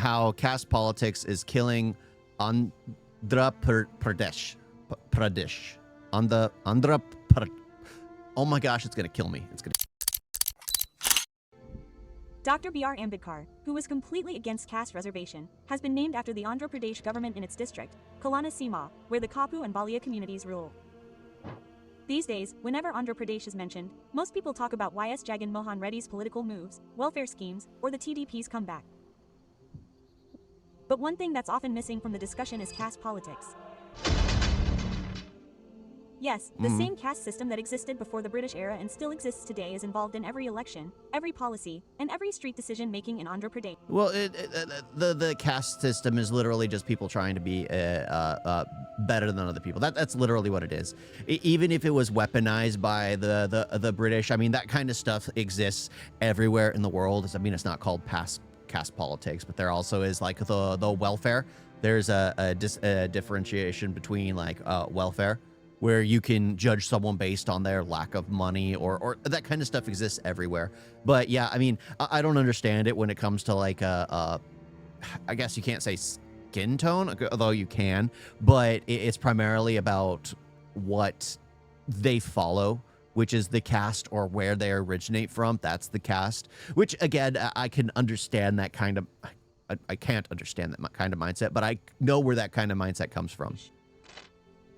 how caste politics is killing Andhra Pradesh. Pradesh. Andhra Pradesh. Oh my gosh, it's gonna kill me. It's gonna. Dr. B.R. Ambedkar, who was completely against caste reservation, has been named after the Andhra Pradesh government in its district, Kolana Sima, where the Kapu and Balia communities rule. These days, whenever Andhra Pradesh is mentioned, most people talk about YS Jagan Mohan Reddy's political moves, welfare schemes, or the TDP's comeback. But one thing that's often missing from the discussion is caste politics. Yes, the same caste system that existed before the British era and still exists today is involved in every election, every policy, and every street decision making in Andhra Pradesh. Well, the caste system is literally just people trying to be better than other people. That's literally what it is. Even if it was weaponized by the British, I mean, that kind of stuff exists everywhere in the world. I mean, it's not called caste politics, but there also is like the welfare. There's a differentiation between like welfare, where you can judge someone based on their lack of money or that kind of stuff exists everywhere. But yeah, I mean, I don't understand it when it comes to like, I guess you can't say skin tone, although you can, but it's primarily about what they follow, which is the caste or where they originate from. That's the caste, which again, I can understand that kind of, I can't understand that kind of mindset, but I know where that kind of mindset comes from.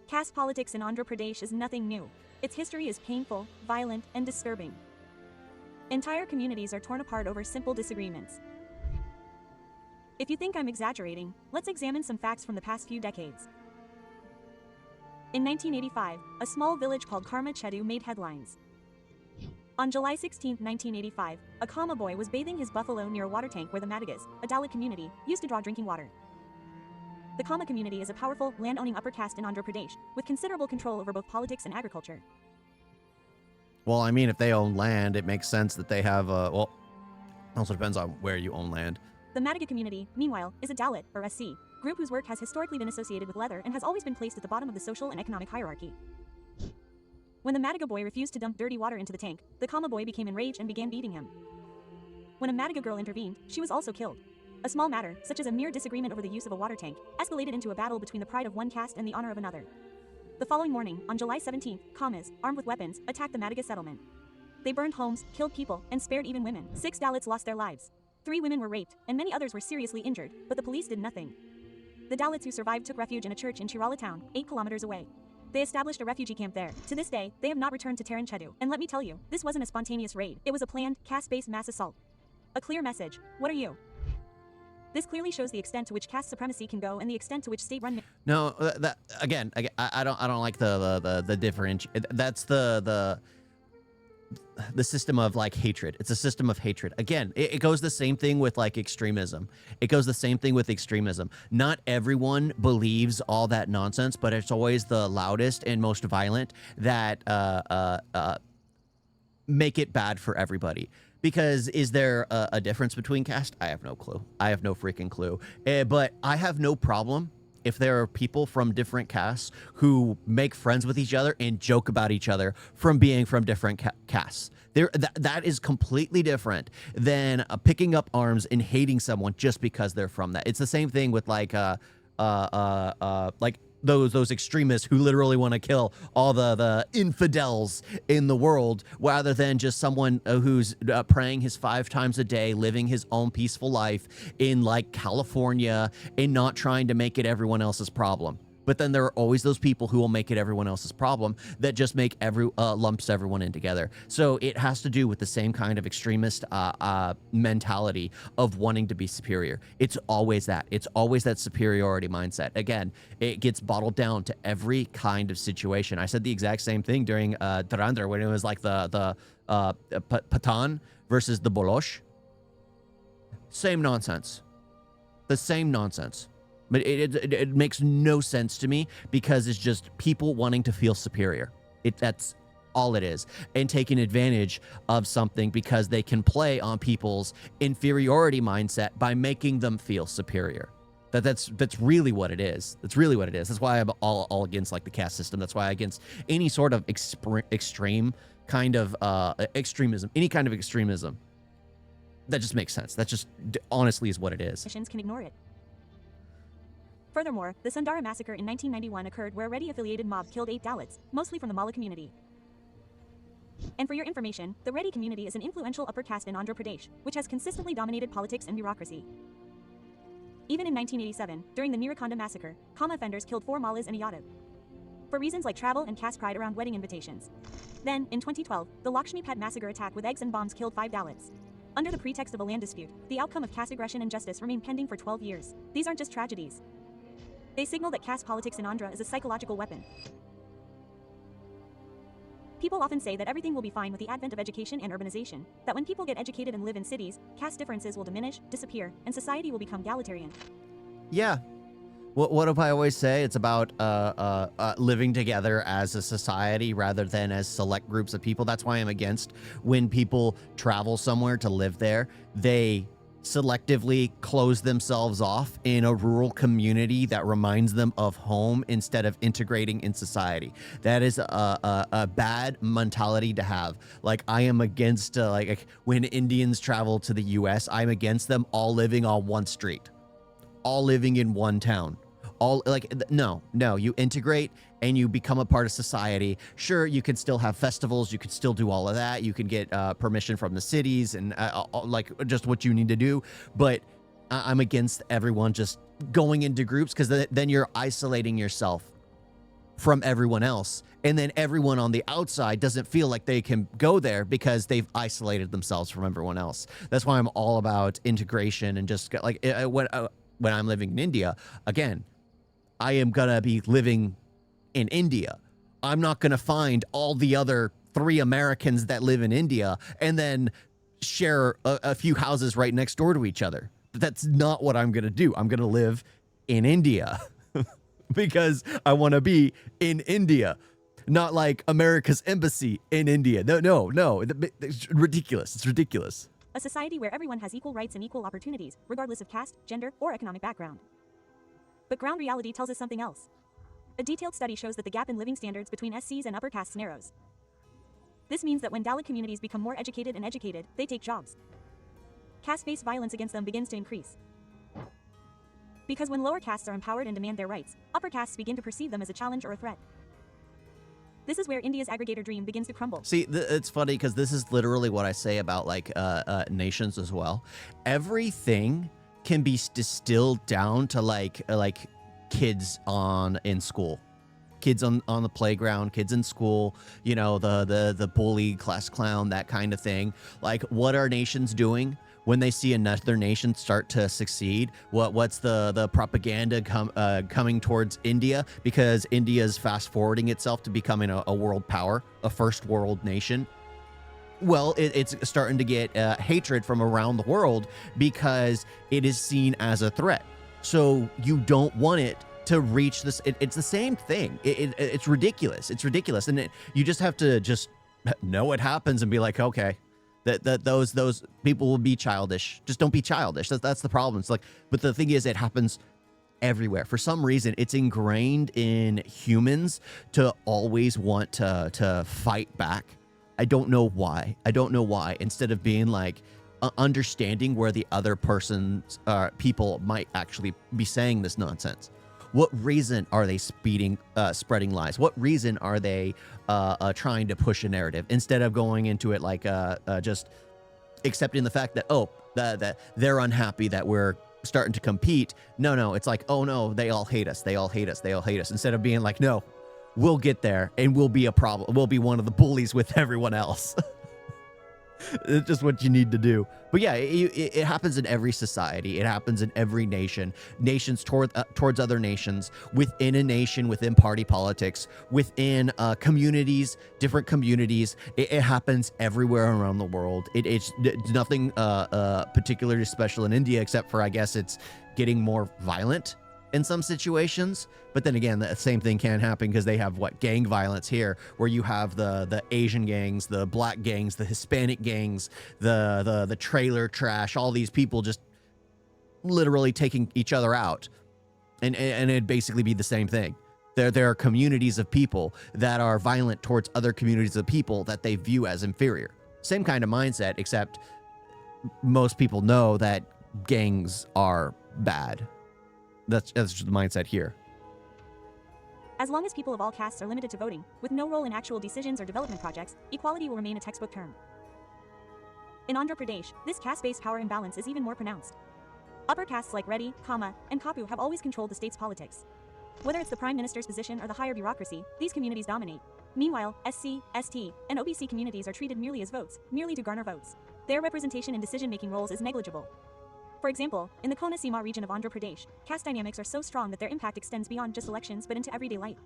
Caste politics in Andhra Pradesh is nothing new. Its history is painful, violent, and disturbing. Entire communities are torn apart over simple disagreements. If you think I'm exaggerating, let's examine some facts from the past few decades. In 1985, a small village called Karma Chedu made headlines. On July 16, 1985, a Kama boy was bathing his buffalo near a water tank where the Madigas, a Dalit community, used to draw drinking water. The Kama community is a powerful, land-owning upper caste in Andhra Pradesh, with considerable control over both politics and agriculture. Well, I mean, if they own land, it makes sense that they have, well, also depends on where you own land. The Madiga community, meanwhile, is a Dalit, or SC, group whose work has historically been associated with leather and has always been placed at the bottom of the social and economic hierarchy. When the Madiga boy refused to dump dirty water into the tank, the Kama boy became enraged and began beating him. When a Madiga girl intervened, she was also killed. A small matter, such as a mere disagreement over the use of a water tank, escalated into a battle between the pride of one caste and the honor of another. The following morning, on July 17th, Kamas, armed with weapons, attacked the Madiga settlement. They burned homes, killed people, and spared even women. 6 Dalits lost their lives. 3 women were raped, and many others were seriously injured, but the police did nothing. The Dalits who survived took refuge in a church in Chirala town, 8 kilometers away. They established a refugee camp there. To this day, they have not returned to Taran Chedu. And let me tell you, this wasn't a spontaneous raid. It was a planned, caste-based mass assault. A clear message. What are you? This clearly shows the extent to which caste supremacy can go and the extent to which state-run. No, that again, I don't like the difference. That's the system of like hatred. It's a system of hatred. Again, it goes the same thing with like extremism. It goes the same thing with extremism. Not everyone believes all that nonsense, but it's always the loudest and most violent that make it bad for everybody. Because is there a difference between caste? I have no clue. I have no freaking clue. But I have no problem if there are people from different castes who make friends with each other and joke about each other from being from different castes. That is completely different than picking up arms and hating someone just because they're from that. It's the same thing with like those extremists who literally want to kill all the infidels in the world, rather than just someone who's praying his 5 times a day, living his own peaceful life in like California and not trying to make it everyone else's problem. But then there are always those people who will make it everyone else's problem that just make lumps everyone in together. So it has to do with the same kind of extremist mentality of wanting to be superior. It's always that. It's always that superiority mindset. Again, it gets bottled down to every kind of situation. I said the exact same thing during Durandar when it was like the Patan versus the Bolosh. Same nonsense. The same nonsense. But it makes no sense to me because it's just people wanting to feel superior. That's all it is. And taking advantage of something because they can play on people's inferiority mindset by making them feel superior. That's really what it is. That's really what it is. That's why I'm all against like the caste system. That's why I'm against any sort of extreme kind of extremism, any kind of extremism. That just makes sense. That just honestly is what it is. Nations can ignore it. Furthermore, the Sundara massacre in 1991 occurred where a Reddy-affiliated mob killed 8 Dalits, mostly from the Malla community. And for your information, the Reddy community is an influential upper caste in Andhra Pradesh, which has consistently dominated politics and bureaucracy. Even in 1987, during the Neerakonda massacre, Kama offenders killed 4 Mallas and a Yadav, for reasons like travel and caste pride around wedding invitations. Then, in 2012, the Lakshmipat massacre attack with eggs and bombs killed 5 Dalits. Under the pretext of a land dispute, the outcome of caste aggression and justice remained pending for 12 years. These aren't just tragedies. They signal that caste politics in Andhra is a psychological weapon. People often say that everything will be fine with the advent of education and urbanization, that when people get educated and live in cities, caste differences will diminish, disappear, and society will become egalitarian. Yeah. What do I always say? It's about living together as a society rather than as select groups of people. That's why I'm against when people travel somewhere to live there, they selectively close themselves off in a rural community that reminds them of home instead of integrating in society. That is a bad mentality to have. Like, I am against like when Indians travel to the US, I'm against them all living on one street, all living in one town. All like, no, you integrate and you become a part of society. Sure, you can still have festivals, you can still do all of that, you can get permission from the cities and like just what you need to do, but I'm against everyone just going into groups, because then you're isolating yourself from everyone else, and then everyone on the outside doesn't feel like they can go there because they've isolated themselves from everyone else. That's why I'm all about integration and just like when I'm living in India, again, I am gonna be living in India. I'm not gonna find all the other 3 Americans that live in India and then share a few houses right next door to each other. That's not what I'm gonna do. I'm gonna live in India because I want to be in India, not like America's embassy in India. No, it's ridiculous. It's ridiculous. A society where everyone has equal rights and equal opportunities, regardless of caste, gender, or economic background. But ground reality tells us something else. A detailed study shows that the gap in living standards between SCs and upper castes narrows. This means that when Dalit communities become more educated, they take jobs. Caste-based violence against them begins to increase. Because when lower castes are empowered and demand their rights, upper castes begin to perceive them as a challenge or a threat. This is where India's aggregator dream begins to crumble. See, it's funny because this is literally what I say about like nations as well. Everything can be distilled down to like kids in school, kids on the playground, kids in school, you know, the bully, class clown, that kind of thing. Like, what are nations doing when they see another nation start to succeed? What's the propaganda coming towards India, because India's fast forwarding itself to becoming a world power, a first world nation? Well, it's starting to get hatred from around the world because it is seen as a threat. So you don't want it to reach this. It's the same thing. It's ridiculous. It's ridiculous. And you just have to just know it happens and be like, okay, that those people will be childish. Just don't be childish. That's the problem. It's like, but the thing is, it happens everywhere. For some reason, it's ingrained in humans to always want to fight back. I don't know why. Instead of being like understanding where the other person's people might actually be saying this nonsense. What reason are they spreading lies? What reason are they trying to push a narrative instead of going into it like just accepting the fact that that they're unhappy that we're starting to compete? No, it's like, oh no, they all hate us. Instead of being like, no, we'll get there and we'll be a problem. We'll be one of the bullies with everyone else. It's just what you need to do. But yeah, it happens in every society. It happens in every nation. Nations towards other nations, within a nation, within party politics, within communities, different communities. It happens everywhere around the world. It's nothing particularly special in India, except for, I guess, it's getting more violent in some situations. But then again, the same thing can happen because they have gang violence here, where you have the Asian gangs, the black gangs, the Hispanic gangs, the trailer trash, all these people just literally taking each other out. And it'd basically be the same thing. There are communities of people that are violent towards other communities of people that they view as inferior. Same kind of mindset, except most people know that gangs are bad. That's just the mindset here. As long as people of all castes are limited to voting, with no role in actual decisions or development projects, equality will remain a textbook term. In Andhra Pradesh, this caste-based power imbalance is even more pronounced. Upper castes like Reddy, Kama, and Kapu have always controlled the state's politics. Whether it's the prime minister's position or the higher bureaucracy, these communities dominate. Meanwhile, SC, ST, and OBC communities are treated merely as votes, merely to garner votes. Their representation in decision-making roles is negligible. For example, in the Kona Sima region of Andhra Pradesh, caste dynamics are so strong that their impact extends beyond just elections but into everyday life.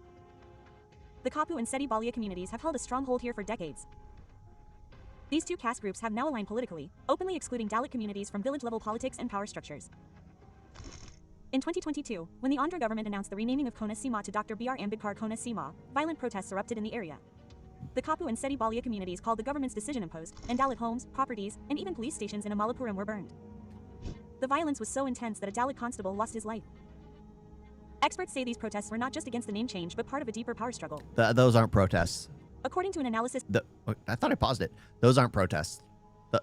The Kapu and Seti Balia communities have held a stronghold here for decades. These two caste groups have now aligned politically, openly excluding Dalit communities from village-level politics and power structures. In 2022, when the Andhra government announced the renaming of Kona Sima to Dr. B.R. Ambedkar Kona Sima, violent protests erupted in the area. The Kapu and Seti Balia communities called the government's decision imposed, and Dalit homes, properties, and even police stations in Amalapuram were burned. The violence was so intense that a Dalit constable lost his life. Experts say these protests were not just against the name change but part of a deeper power struggle. Those aren't protests. According to an analysis... I thought I paused it. Those aren't protests.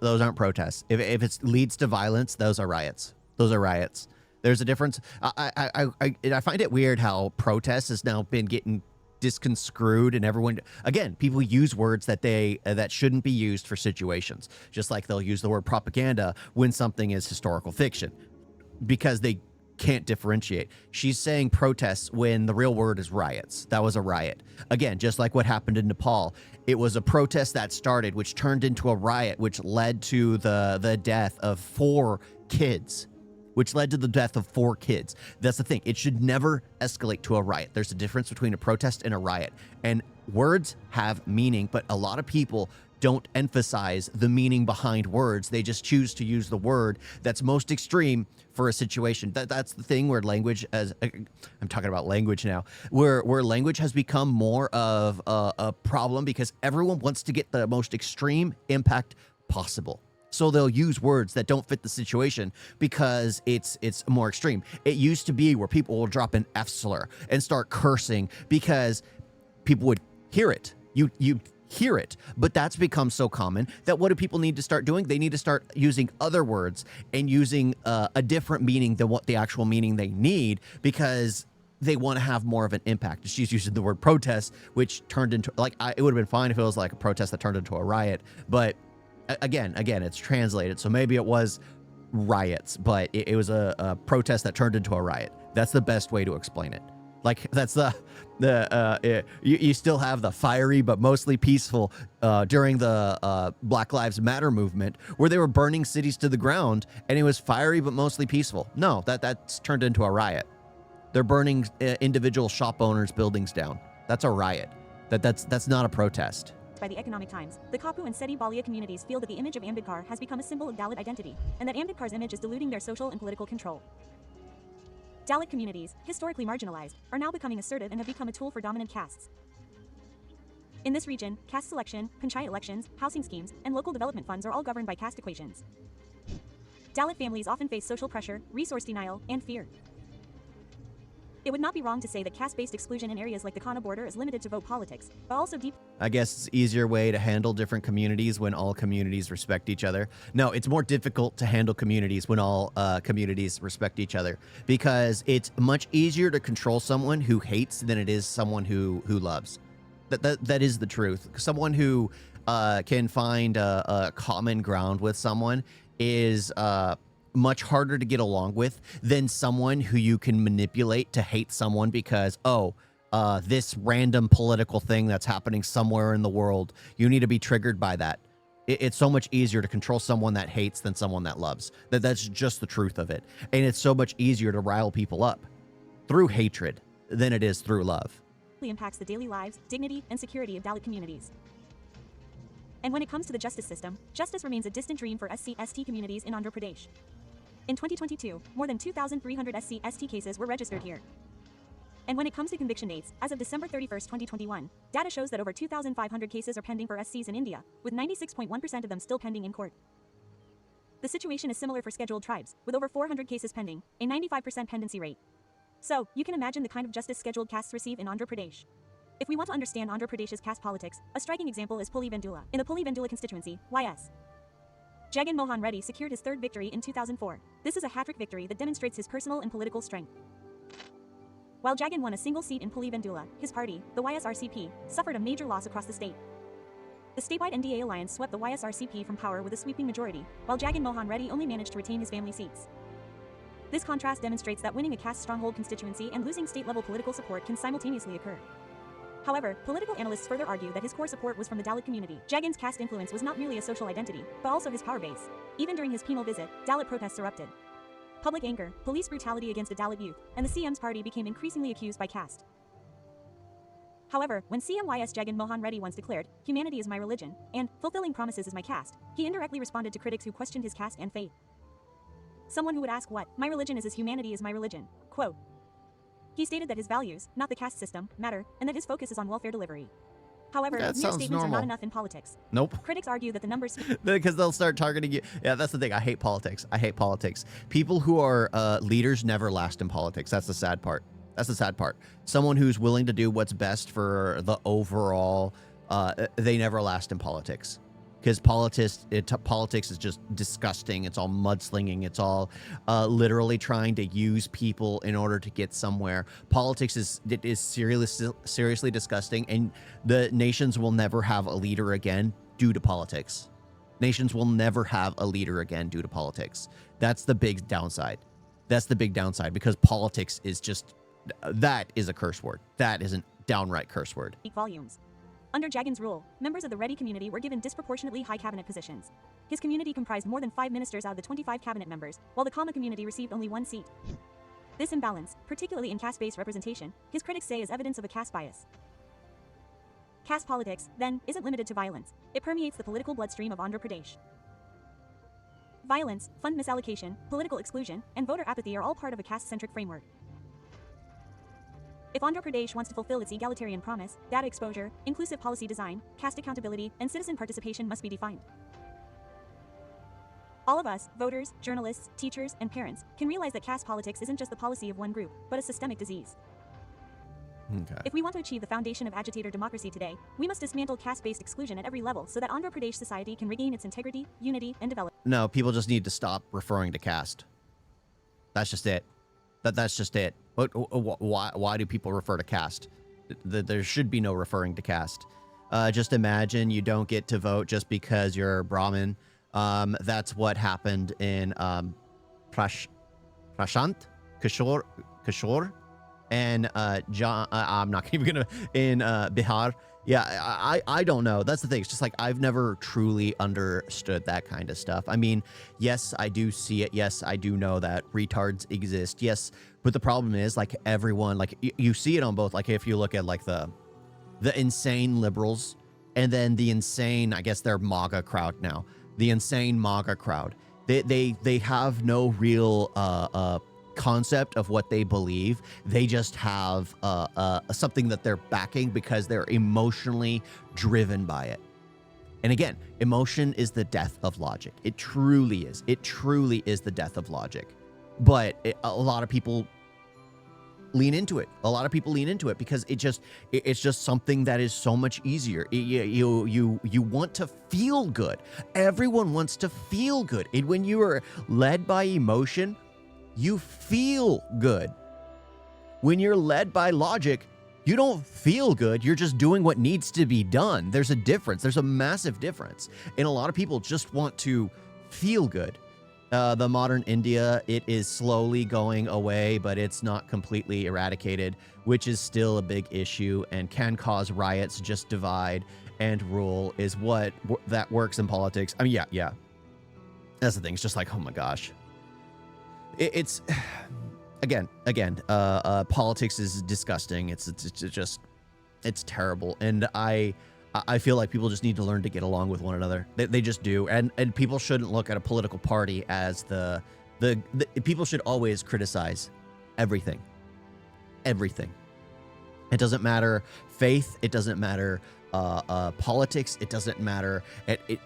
Those aren't protests. If it leads to violence, those are riots. Those are riots. There's a difference. I find it weird how protests has now been getting disconstrued, and everyone, again, people use words that that shouldn't be used for situations. Just like they'll use the word propaganda when something is historical fiction, because they can't differentiate. She's saying protests when the real word is riots. That was a riot. Again, just like what happened in Nepal, it was a protest that started, which turned into a riot, which led to the death of 4 kids. Which led to the death of 4 kids. That's the thing. It should never escalate to a riot. There's a difference between a protest and a riot. And words have meaning, but a lot of people don't emphasize the meaning behind words. They just choose to use the word that's most extreme for a situation. That's the thing where language, as I'm talking about language now, where language has become more of a problem because everyone wants to get the most extreme impact possible. So they'll use words that don't fit the situation because it's more extreme. It used to be where people will drop an F slur and start cursing because people would hear it. You hear it, but that's become so common that what do people need to start doing? They need to start using other words and using a different meaning than what the actual meaning they need, because they want to have more of an impact. She's using the word protest, which turned into it would have been fine if it was like a protest that turned into a riot, but again, it's translated, so maybe it was riots, but it was a protest that turned into a riot. That's the best way to explain it. Like, that's you still have the fiery but mostly peaceful during the Black Lives Matter movement, where they were burning cities to the ground, and it was fiery but mostly peaceful. No, that's turned into a riot. They're burning individual shop owners' buildings down. That's a riot. That's not a protest. By the Economic Times, the Kapu and Seti Balia communities feel that the image of Ambedkar has become a symbol of Dalit identity, and that Ambedkar's image is diluting their social and political control. Dalit communities, historically marginalized, are now becoming assertive and have become a tool for dominant castes. In this region, caste selection, panchayat elections, housing schemes, and local development funds are all governed by caste equations. Dalit families often face social pressure, resource denial, and fear. It would not be wrong to say that caste-based exclusion in areas like the Kana border is limited to vote politics, but also deep... I guess it's an easier way to handle different communities when all communities respect each other. No, it's more difficult to handle communities when all communities respect each other, because it's much easier to control someone who hates than it is someone who loves. That is the truth. Someone who can find a common ground with someone is... much harder to get along with than someone who you can manipulate to hate someone because, this random political thing that's happening somewhere in the world, you need to be triggered by that. It's so much easier to control someone that hates than someone that loves. That's just the truth of it. And it's so much easier to rile people up through hatred than it is through love. Impacts the daily lives, dignity, and security of Dalit communities. And when it comes to the justice system, justice remains a distant dream for SC/ST communities in Andhra Pradesh. In 2022, more than 2,300 SC/ST cases were registered here. And when it comes to conviction dates, as of December 31, 2021, data shows that over 2,500 cases are pending for SCs in India, with 96.1% of them still pending in court. The situation is similar for scheduled tribes, with over 400 cases pending, a 95% pendency rate. So, you can imagine the kind of justice scheduled castes receive in Andhra Pradesh. If we want to understand Andhra Pradesh's caste politics, a striking example is Puli Vendula. In the Puli Vendula constituency, YS. Jagan Mohan Reddy secured his third victory in 2004. This is a hat-trick victory that demonstrates his personal and political strength. While Jagan won a single seat in Pulivendula, his party, the YSRCP, suffered a major loss across the state. The statewide NDA alliance swept the YSRCP from power with a sweeping majority, while Jagan Mohan Reddy only managed to retain his family seats. This contrast demonstrates that winning a caste stronghold constituency and losing state-level political support can simultaneously occur. However, political analysts further argue that his core support was from the Dalit community. Jagan's caste influence was not merely a social identity, but also his power base. Even during his penal visit, Dalit protests erupted. Public anger, police brutality against a Dalit youth, and the CM's party became increasingly accused by caste. However, when CMYS Jagan Mohan Reddy once declared, "Humanity is my religion," and "fulfilling promises is my caste," he indirectly responded to critics who questioned his caste and faith. Someone who would ask what "my religion is as humanity is my religion." Quote. He stated that his values, not the caste system, matter, and that his focus is on welfare delivery. However, mere statements are not enough in politics. Nope. Critics argue that the numbers because they'll start targeting you. Yeah, that's the thing. I hate politics. I hate politics. People who are leaders never last in politics. That's the sad part. That's the sad part. Someone who's willing to do what's best for the overall, they never last in politics. Because politics is just disgusting. It's all mudslinging. It's all literally trying to use people in order to get somewhere. Politics is seriously disgusting, and the nations will never have a leader again due to politics. Nations will never have a leader again due to politics. That's the big downside. That's the big downside, because politics is just, that is a curse word. That is a downright curse word. Volumes. Under Jagan's rule, members of the Reddy community were given disproportionately high cabinet positions. His community comprised more than 5 ministers out of the 25 cabinet members, while the Kama community received only 1 seat. This imbalance, particularly in caste-based representation, his critics say is evidence of a caste bias. Caste politics, then, isn't limited to violence. It permeates the political bloodstream of Andhra Pradesh. Violence, fund misallocation, political exclusion, and voter apathy are all part of a caste-centric framework. If Andhra Pradesh wants to fulfill its egalitarian promise, data exposure, inclusive policy design, caste accountability, and citizen participation must be defined. All of us, voters, journalists, teachers, and parents, can realize that caste politics isn't just the policy of one group, but a systemic disease. Okay. If we want to achieve the foundation of agitator democracy today, we must dismantle caste-based exclusion at every level so that Andhra Pradesh society can regain its integrity, unity, and development. No, people just need to stop referring to caste. That's just it. That's just it. Why do people refer to caste? There should be no referring to caste. Just imagine you don't get to vote just because you're Brahmin. That's what happened in Prashant Kishore, and John. I'm not even gonna in Bihar. Yeah, I don't know. That's the thing. It's just like I've never truly understood that kind of stuff. I mean, yes, I do see it. Yes, I do know that retards exist. Yes, but the problem is, like, everyone, like, you see it on both. Like, if you look at like the insane liberals, and then the insane, I guess they're MAGA crowd now. The insane MAGA crowd. They have no real concept of what they believe. They just have something that they're backing because they're emotionally driven by it. And again, emotion is the death of logic. It truly is. It truly is the death of logic. But a lot of people lean into it. A lot of people lean into it because it's just something that is so much easier. You want to feel good. Everyone wants to feel good. And when you are led by emotion, you feel good. When you're led by logic, you don't feel good. You're just doing what needs to be done. There's a difference. There's a massive difference. And a lot of people just want to feel good. The modern India, it is slowly going away, but it's not completely eradicated, which is still a big issue and can cause riots. Just divide and rule is what that works in politics. I mean, yeah. That's the thing. It's just like, oh my gosh. It's again, politics is disgusting. It's terrible. And I feel like people just need to learn to get along with one another. They just do. And people shouldn't look at a political party as the people should always criticize everything. Everything. It doesn't matter faith. It doesn't matter politics. It doesn't matter.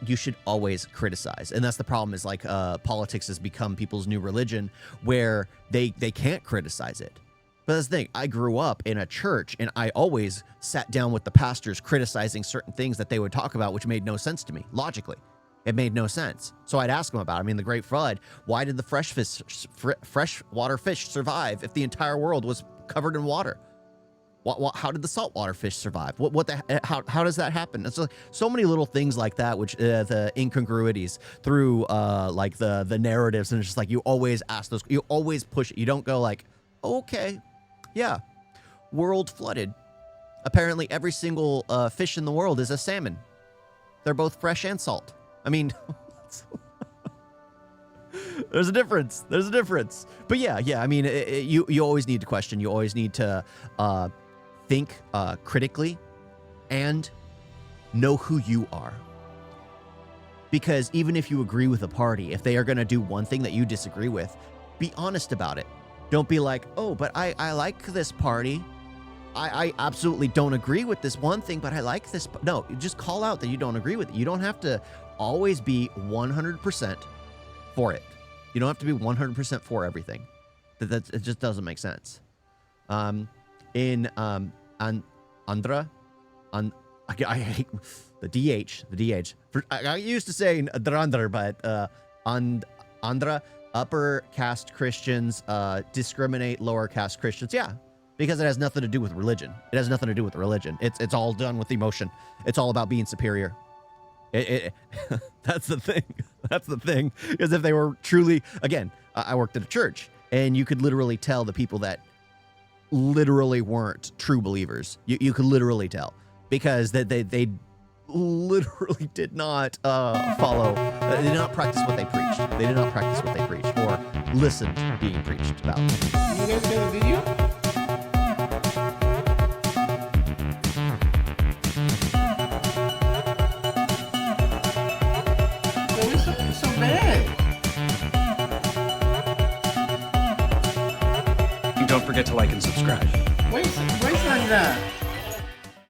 You should always criticize. And that's the problem, is like politics has become people's new religion where they can't criticize it. But that's the thing. I grew up in a church and I always sat down with the pastors criticizing certain things that they would talk about, which made no sense to me logically. It made no sense. So I'd ask him about it. I mean, the Great Flood, why did the freshwater fish survive if the entire world was covered in water? How did the saltwater fish survive? How does that happen? It's like so many little things like that, which the incongruities through like the narratives, and it's just like you always ask those, you always push it. You don't go like, okay, yeah, world flooded. Apparently, every single fish in the world is a salmon. They're both fresh and salt. I mean, there's a difference. There's a difference. But yeah. I mean, you always need to question. You always need to think critically and know who you are. Because even if you agree with a party, if they are going to do one thing that you disagree with, be honest about it. Don't be like, oh, but I like this party. I absolutely don't agree with this one thing, but I like this. No, just call out that you don't agree with it. You don't have to always be 100% for it. You don't have to be 100% for everything. It just doesn't make sense. In Andhra, I hate the DH. I used to say Andhra, but Andhra, upper caste Christians discriminate lower caste Christians. Yeah, because it has nothing to do with religion. It has nothing to do with religion. It's all done with emotion. It's all about being superior. That's the thing. That's the thing. Because if they were truly, again, I worked at a church, and you could literally tell the people that literally weren't true believers. You could literally tell, because they literally did not follow. They did not practice what they preached. They did not practice what they preached or listened being preached about. You guys got a video? It's so bad. And don't forget to like and subscribe. Wait, like that.